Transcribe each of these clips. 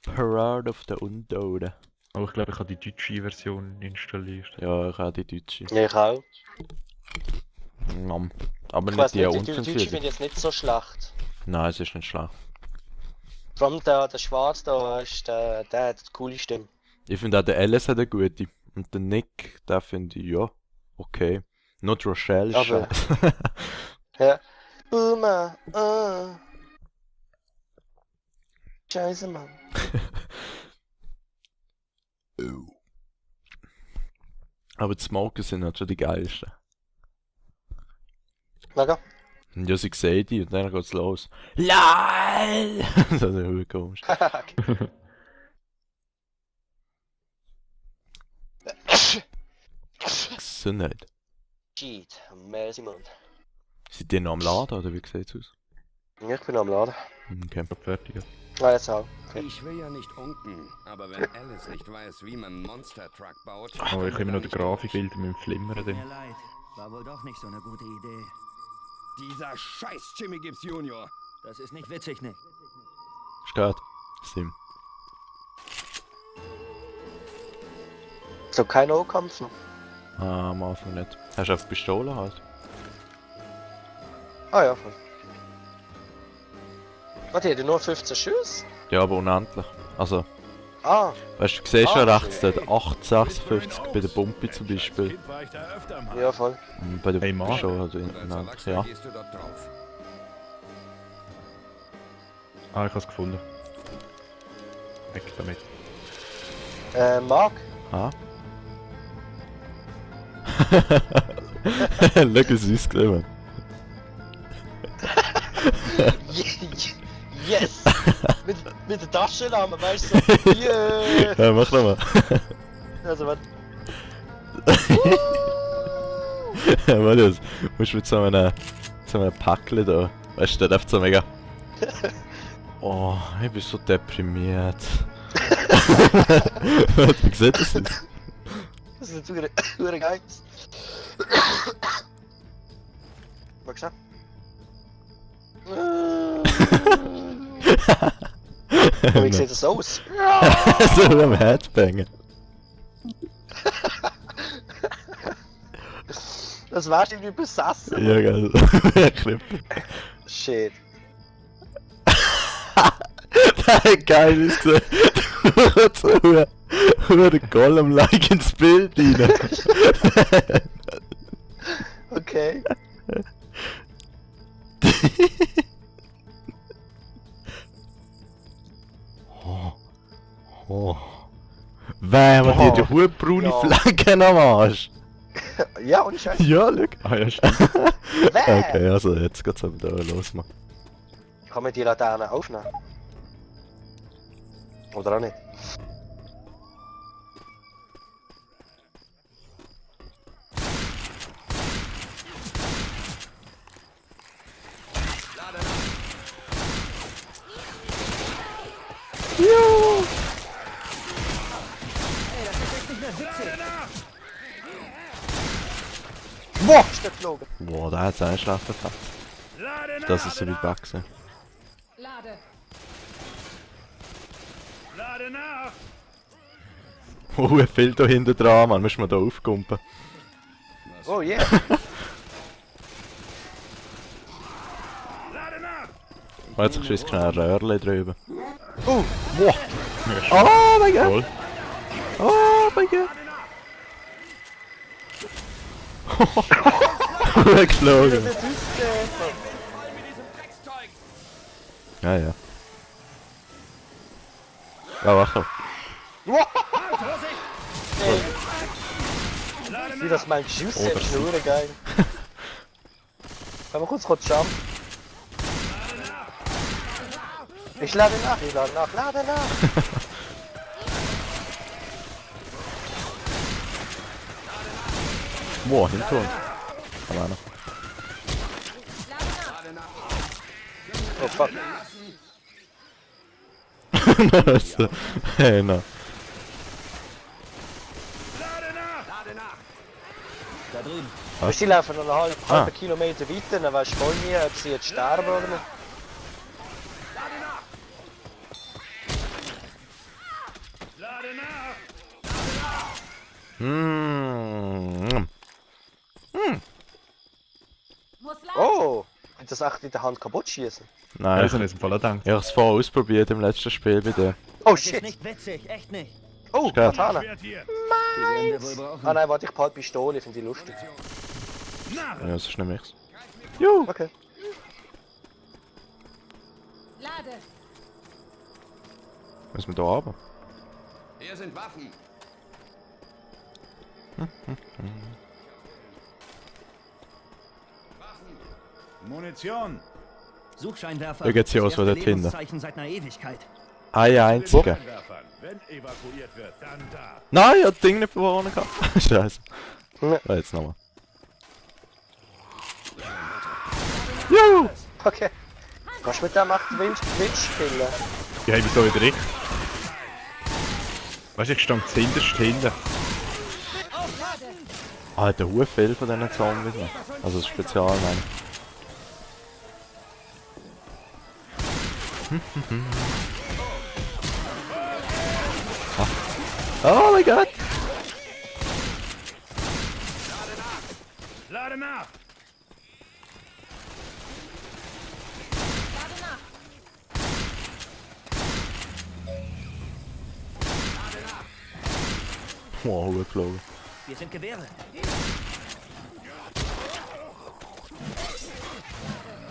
Parade of the Untoten. Aber ich glaube, ich habe die deutsche Version installiert. Ja, ich habe die deutsche. Ja, ich auch. Aber Ich nicht weiss die nicht, die deutsche unzensierte. finde ich jetzt nicht so schlecht. Nein, es ist nicht schlecht. Vor allem der Schwarz da, der hat eine coole Stimme. Ich finde auch der Alice hat eine gute. Und der Nick, der finde ich, ja, okay. Not Rochelle ist Aber- scheiße. Ja. Boomer, Scheiße, Mann. Aber die Smoker sind halt schon die geilsten. Mega. Und ja, sie sehen die und dann geht's los. LOL! Das ist ja komisch. Gesundheit. Shit, merci, Mann. Sind die noch am Laden oder wie sieht's aus? Ja, ich bin am Laden. Okay. Ich bin fertig. Ah, jetzt auch. Okay. Ich will ja nicht unken, aber wenn Alice nicht weiß, wie man Monster Truck baut... Aber ich habe immer noch die Grafikbilder mit dem Flimmern Tut drin. mir leid, war wohl doch nicht so eine gute Idee. Dieser scheiß Jimmy Gibbs Junior. Das ist nicht witzig, Nick. Steht. Sim. So, kein O-Kampf noch. Ah, am Anfang nicht. Hast du auf Pistole halt? Ah ja, voll. Warte, die hat nur 15 Schüsse? Ja, aber unendlich. Also, Ah, weißt du, du siehst schon Ah, rechts dort 856 bei der Pumpe zum Beispiel. ja, voll. Und bei der Hey, Mann. Pistole halt Und als unendlich, Erwachsener ja. gehst du dort drauf. Ah, ich habe es gefunden. Weg damit. Marc? Ah. Schau, wie süß gesehen, Mann. Yes! mit der Taschenlampe, weißt du? So, yeah! Ja, mach nochmal. Also, was? Warte, jetzt musst du mit so einem Packle da. Weißt du, der läuft so mega. Oh, ich bin so deprimiert. Wie sieht das aus? Das ist jetzt wieder geil. Magst du? Wie sieht das aus? So am Headbangen. Das wärst du irgendwie besessen. Ja, geil. Wirklich. Shit. Nein, geil ist gesehen. Du kommst so den Gollum-like ins Bild rein. Okay. Oh. Weh, man, die hat ja hohe braune Ja. Flecken am Arsch. Ja, und Scheiße. Ja, schau. Ah ja, stimmt. Okay, also jetzt geht's aber da los, Mann. Kann man die Laterne aufnehmen? Oder auch nicht? Boah, ist der geflogen. Boah, da hat's einen schlechten Effekt. Das ist so weit weg gewesen. Lade. Oh, er fehlt da hinten dran, Mann. Müssen wir da aufkumpen. Oh yeah. Jetzt schießt schnell ein Röhrchen drüber. Oh, Oh mein Gott! Voll. Oh mein Gott! Weggeflogen! das ist Ja, ja. Ja, wach doch. Wie das mein Schuss Oh, ist, das ist nur geil. Können wir kurz jumpen? Ich lade nach, lade nach. Boah, hinter uns. Kann einer. Oh fuck. Also, hey, na. Da drüben. Sie laufen noch einen halben Kilometer weiter, dann weißt du voll nie, ob sie jetzt sterben oder nicht. Mm. Oh! Kann das echt in der Hand kaputt schießen? Nein, Also nicht im Fall gedacht. ich habe es vorher ausprobiert im letzten Spiel bei dir. Oh Das ist shit! nicht witzig, echt nicht. Oh, Geil. Katana! Die werden wir wohl brauchen. Ah nein, warte, ich behalte Pistole, finde ich lustig. Ja, das ist nicht mehr. Okay. Lade! Müssen wir da runter? Hier sind Waffen. Munition! Suchscheinwerfer. Wie geht's hier Das aus, wo erste dort hinten? Lebenszeichen seit einer Ewigkeit. Ein einziger. Scheinwerfern. Wenn evakuiert wird, dann da. Nein, ich hab das Ding nicht verloren gehabt. Scheiße. Ja. Ah, jetzt nochmal. Juhu! Okay. Kannst du mit dem echt Witch spielen? Ja, wieso wieder ich? Weißt du, ich stand zuhinterst hinten. Alter, hure viel von diesen Zombies noch. Also das Spezial, meine ich. Oh mein Gott! Lade nach! Wow, geflogen. Wir sind Gewehre.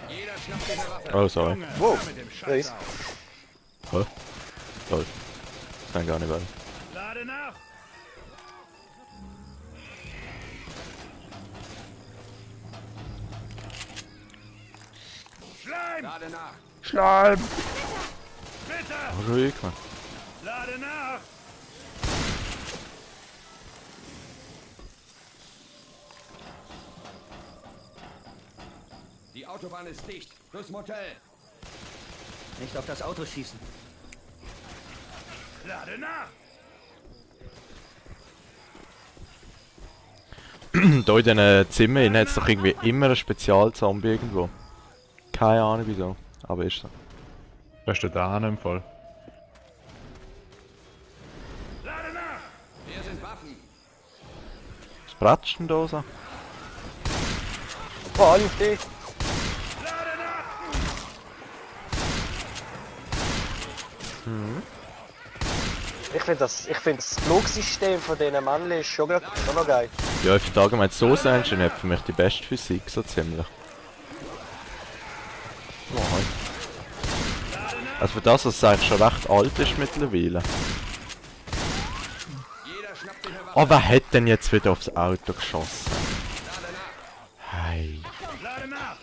Jeder schnappt sich eine Waffe. Oh, sorry. Wow, Mit dem Scheiß nice. aus. Hä? Toll. Kann gar nicht weiter. Lade nach! Schleim! Lade nach. Schleim! Bitte! Ruhig, man. Lade nach! Die Autobahn ist dicht. Fürs Motel. Nicht auf das Auto schießen. Lade nach! Da in diesen Zimmern hat es doch irgendwie immer einen Spezialzombie irgendwo. Keine Ahnung wieso, aber ist so. Was ist denn da im Fall? Lade nach! Hier sind Waffen. Was pratscht denn da so? Oh, alle auf dich! Lade nach! Ich finde das Flugsystem von diesen Männchen ist schon noch geil. Ja, ich finde allgemein so Engine hat für mich die beste Physik, so ziemlich. Oh, halt. Also für das, dass es eigentlich schon recht alt ist mittlerweile. Jeder schnappt sich eine Waffe. Oh, wer hat denn jetzt wieder aufs Auto geschossen? Hey. Lade nach!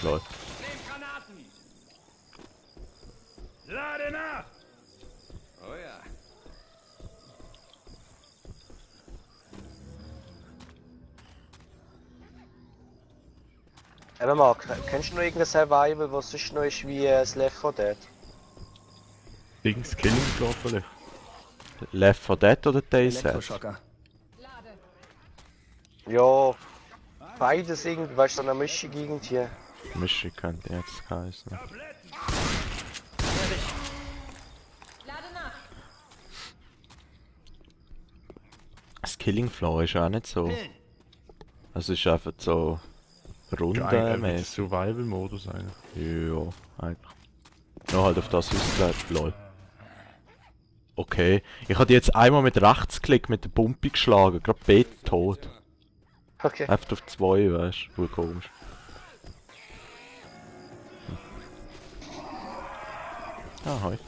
Lol. Nehmt Granaten. Lade nach! Oh ja. Eben Marc, kennst du noch irgendein Survival, was sonst noch ist wie das Left 4 Dead? Dings Killing Floor vielleicht. Left 4 Dead oder DayZ? Elektroschocker. Ja, beides irgendwie, weißt du, so eine Mischung irgendwie. Mischung könnte jetzt heißen. Lade nach! Das Killing Floor ist auch nicht so. Pillen. Es ist einfach so Ein rundenmäßig. Survival-Modus eigentlich. Ja, eigentlich. Nur halt auf das ausgelegt. Lol. Okay. Ich hatte jetzt einmal mit Rechtsklick mit der Pumpe geschlagen. Gerade beide tot. Okay. Einfach auf 2, weißt du. Voll komisch. Ah, hi.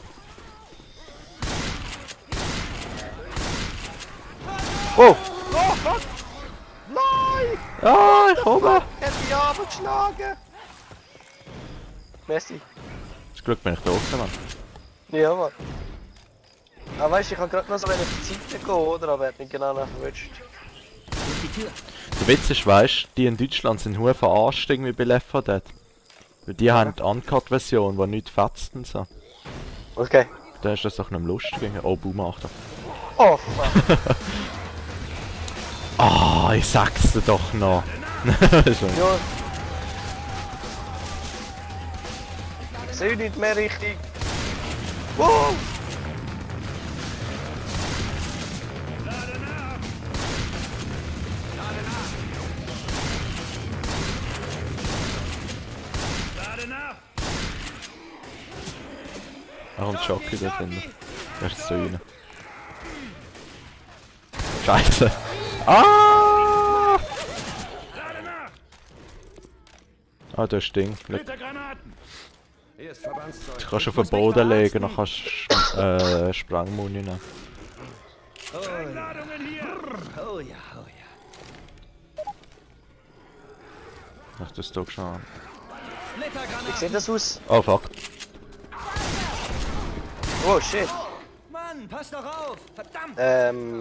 Oh! Oh, fuck! Nein! Ah, ich komme! Er hat mich abgeschlagen! Merci. Das Glück bin ich da oben, Mann. Ja, Mann. Ah, weißt du, ich kann gerade noch so auf die Seite gehen, oder? Aber er hat mich genau noch erwischt. Durch die Tür. Der Witz ist, weißt, die in Deutschland sind hure verarscht irgendwie bei Left 4 Dead. Weil die haben die Uncut-Version, die nicht fetzt und so. Okay. Da ist das doch nicht lustig. Oh, Boom, Achtung. Oh, fuck. Ah, ich sag's dir doch noch. So. Ja. Ich sehe nicht mehr richtig. Wow! Ach, und Jockey da drin. Der ist so rein. Scheiße. Ah! Lade nach! Ah, das Ding. Splittergranaten! Hier ist Verbandszeug. Du kannst auf den Boden legen, dann kannst du Sprengmuni nehmen. Ladungen hier! Oh ja, oh ja. Ach, das ist doch schon an. Wie Splittergranaten! sieht das aus? Oh fuck. Oh shit. Mann, pass doch auf! Verdammt!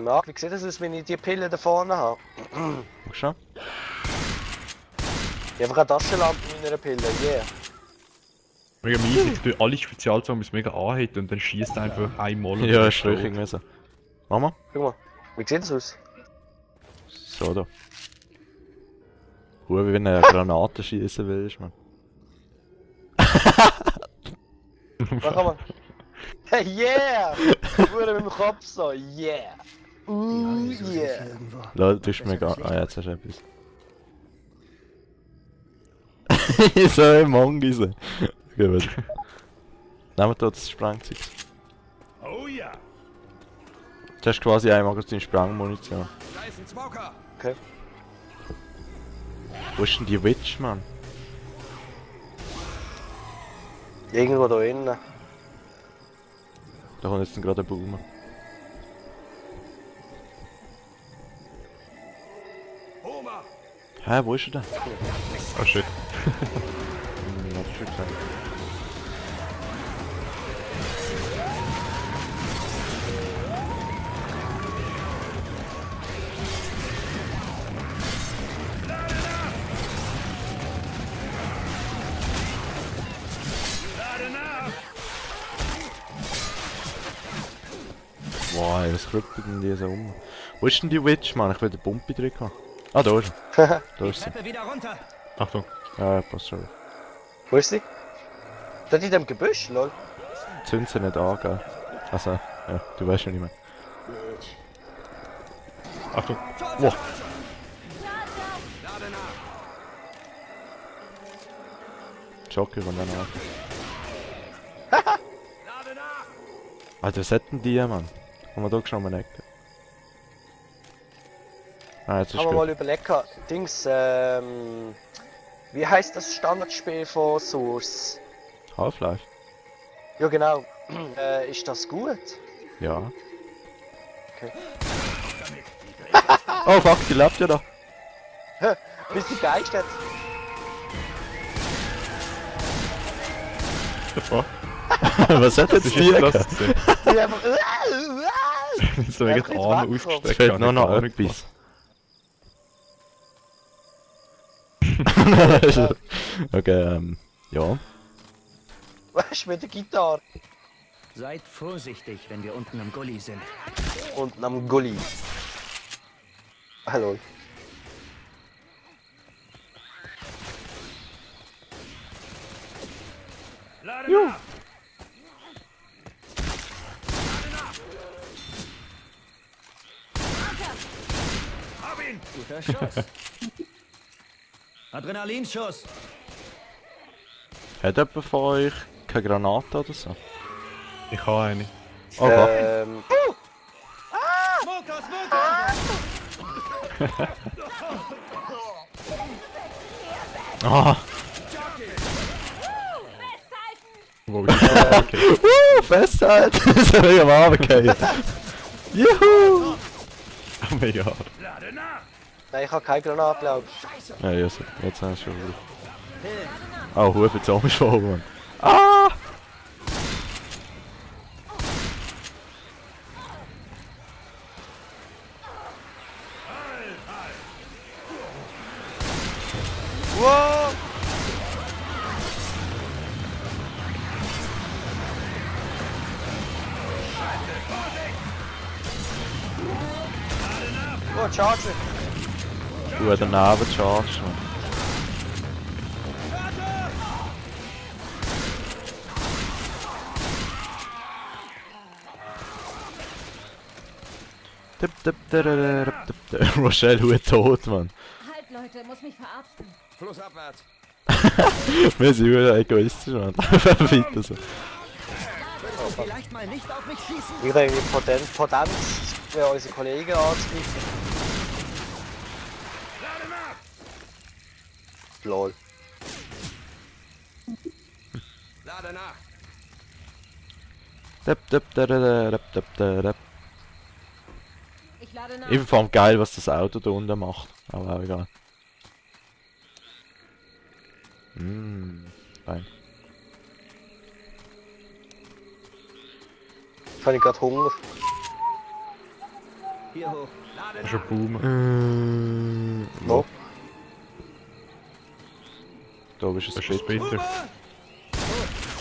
Marc, wie sieht das aus, wenn ich die Pille da vorne habe? Guck schon. Ich habe eine Taschenlampe in meiner Pille, yeah. Mega mies, ich tue alle Spezialzombies mega anhitten und dann schießt einfach einmal. und Ja, dann ist ruhig tot. irgendwie so. Mach mal. Guck mal, wie sieht das aus? So da. Wie wenn du eine Granate schießen willst, man. Mach mal. Hey, yeah! Wurde mit dem Kopf so, yeah! Yeah! Irgendwo. Leute, du bist mega. Ah, jetzt hast du etwas. So ein Mongise. Okay, warte. Nehmen wir da das Sprengzeug. Oh ja! Du hast quasi ein Magazin Sprengmunition. Da ist ein Smoker. Okay. Wo ist denn die Witch, Mann? Irgendwo da innen. Da kommt jetzt gerade ein Boomer. Homer. Hä, wo ist er denn? Oh shit. Hab ich schon gesagt. Lade nach! Wow, ey, was krüppelt denn die so um? Wo ist denn die Witch, Mann? Ich will den Pumpe drin haben. Ah, da ist er. Da ist sie. Treppe wieder runter! Achtung. Ja, passt schon. Wo ist sie? Da in dem Gebüsch, lol. Zünd sie nicht an, gell? Also, ja, du weißt schon nicht mehr. Achtung. Wow. Lade nach. Jockey kommt dann an. Lade nach. Alter, was hat denn die, Mann? Haben wir da schon mal Ecke? Ah, jetzt ist Haben wir mal gut. überlegt, Dings, wie heißt das Standardspiel von Source? Half-Life? Ja genau. Ist das gut? Ja. Okay. Oh fuck, die lebt ja da. Bist du begeistert? The fuck? Was hat jetzt Das ist die? jetzt Ecke? das gesehen. Die einfach. So mega Ja, die Arme jetzt ausgestreckt. Es fehlt habe nur ich noch gar nicht etwas. Okay, ja. Was ist mit der Gitarre? Seid vorsichtig, wenn wir unten am Gully sind. Und am Gully. Hallo. Lade nach! Hab ihn! Guter Schuss. Adrenalinschuss. Hat jemand von euch keine Granate oder so? Ich habe eine. Oh fuck. Smoker, Smoker! Ah! Wo ist die? Okay. Festhalten! Das ist ja mega warm, okay. Juhu! Oh mein Gott. Lade nach! Nein, ich habe keine Granate, glaube ich. Ja, jetzt haben wir schon gut. Oh, Hufe, jetzt auch mich voll, Mann. Ah! Wow! Oh, Charger! Du hast daneben charged, Mann. Rochelle, Hut tot, Mann. Halt, Leute, muss mich verarzten. Flussabwärts. Wir sind wieder egoistisch, Mann. Weiter so. vielleicht mal nicht auf mich schießen? Ich irgendwie Potenz für unsere Kollegen anzugreifen. Lade nach! Lol. Lade nach! Ich lade nach. Ich fand geil, was das Auto da unten macht. Aber auch egal. Fein. Jetzt habe ich gerade Hunger. Hier hoch. Das ist ein Boom. No. Da bist du Das ein ist ein Spitz. Splitter.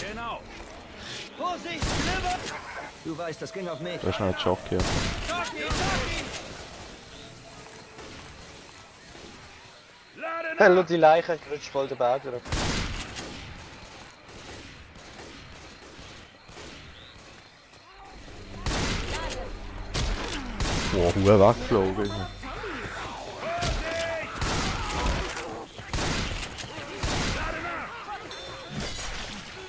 Genau! Vorsicht, du weißt, das ging auf mich. Da ist noch ein Jockey. Lade Hey, nach! schau, die Leiche rutscht voll den Berg runter. Boah, Huhe weggeflogen.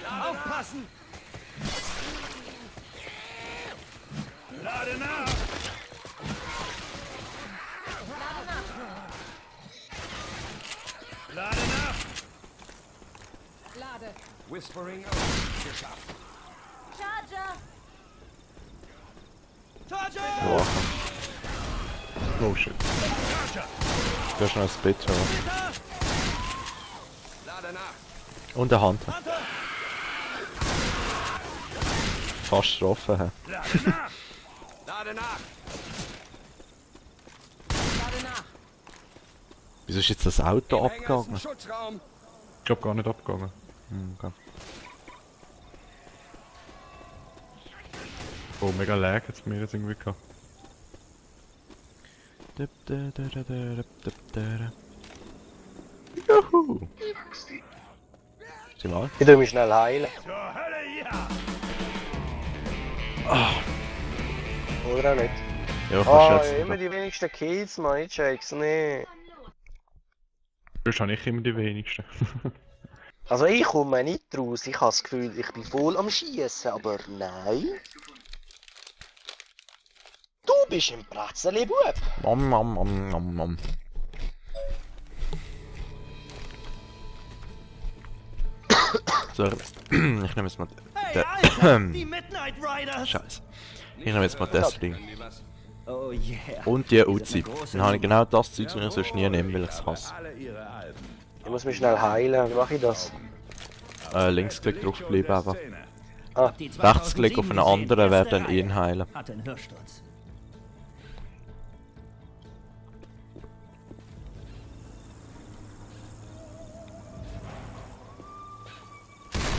Aufpassen! Lade nach! Lade nach! Lade. Whispering Oath geschafft. Charger! Boah, Oh shit. da ist noch ein Splitter. Lade nach! Und eine Hand. Fast getroffen. He. Lade nach! Lade nach! Lade nach. Wieso ist jetzt das Auto Hänger ist im abgegangen? Schutzraum! Ich glaub gar nicht abgegangen. Okay. Oh, mega lag jetzt mir jetzt irgendwie gehabt. Juhu! Sieh mal. Ich tue mich schnell heilen. Zur Hölle, ja! Oder auch nicht? Ja, Ah, kannst du immer jetzt. die wenigsten Kills, man. Ich check's nicht. Sonst habe ich immer die wenigsten. Also ich komme nicht raus. Ich habe das Gefühl, ich bin voll am Schießen, aber nein. Du bist ein Bratzeli, Bub. Nom, nom, nom, nom, nom. So, ich nehme jetzt mal Die Midnight Riders! Scheiße. Ich nehme jetzt mal das Ding. Können wir was? Oh yeah. Und die Uzi. Dann habe ich genau das Zeug, das ich sonst nie nehme, weil ich es hasse. Ich muss mich schnell heilen. Wie mache ich das? Linksklick draufbleiben einfach. Die 2007 Rechtsklick auf einen anderen wäre dann erste ihn Reihe. heilen. Hatte einen Hörsturz.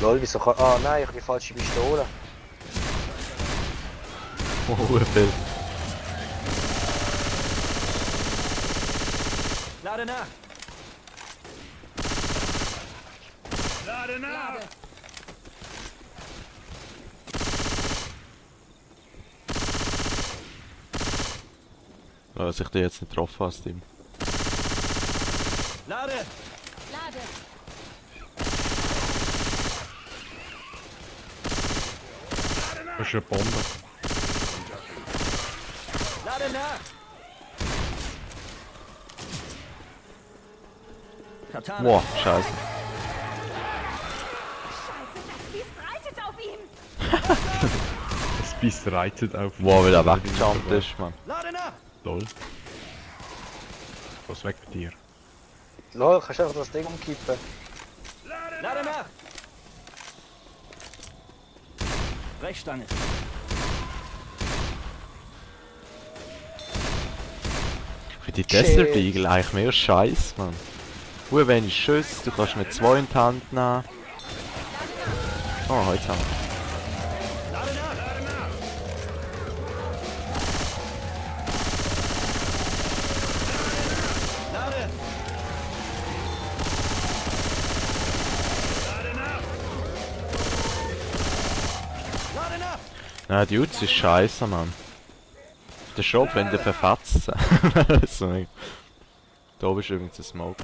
Lol, wieso kann... Ah nein, ich habe die falsche Pistole. Oh, viel. Lade nach! Lade nach! Lade. Was ich dir jetzt nicht getroffen hast, Tim. Lade! Lade. Das ist eine Bombe. Lade nach! Katana! Boah, scheiße. Biest reitet auf ihm. Das Biest reitet auf. Boah, weil er weggejumpt ist, man. Lade nach! Lol. Was weg mit dir? Lol, kannst du einfach das Ding umkippen? Lade nach! Brechstange! Für die Desert Eagle eigentlich mehr Scheiß, man. Nur wenig Schuss, du kannst nicht zwei in die Hand nehmen. Oh, heute haben wir. Lade nach! Lade! Lade nach! Nein, die Uzi ist scheiße, man. Der Shop, wenn der verfatzt. So, da oben ist übrigens ein Smoke.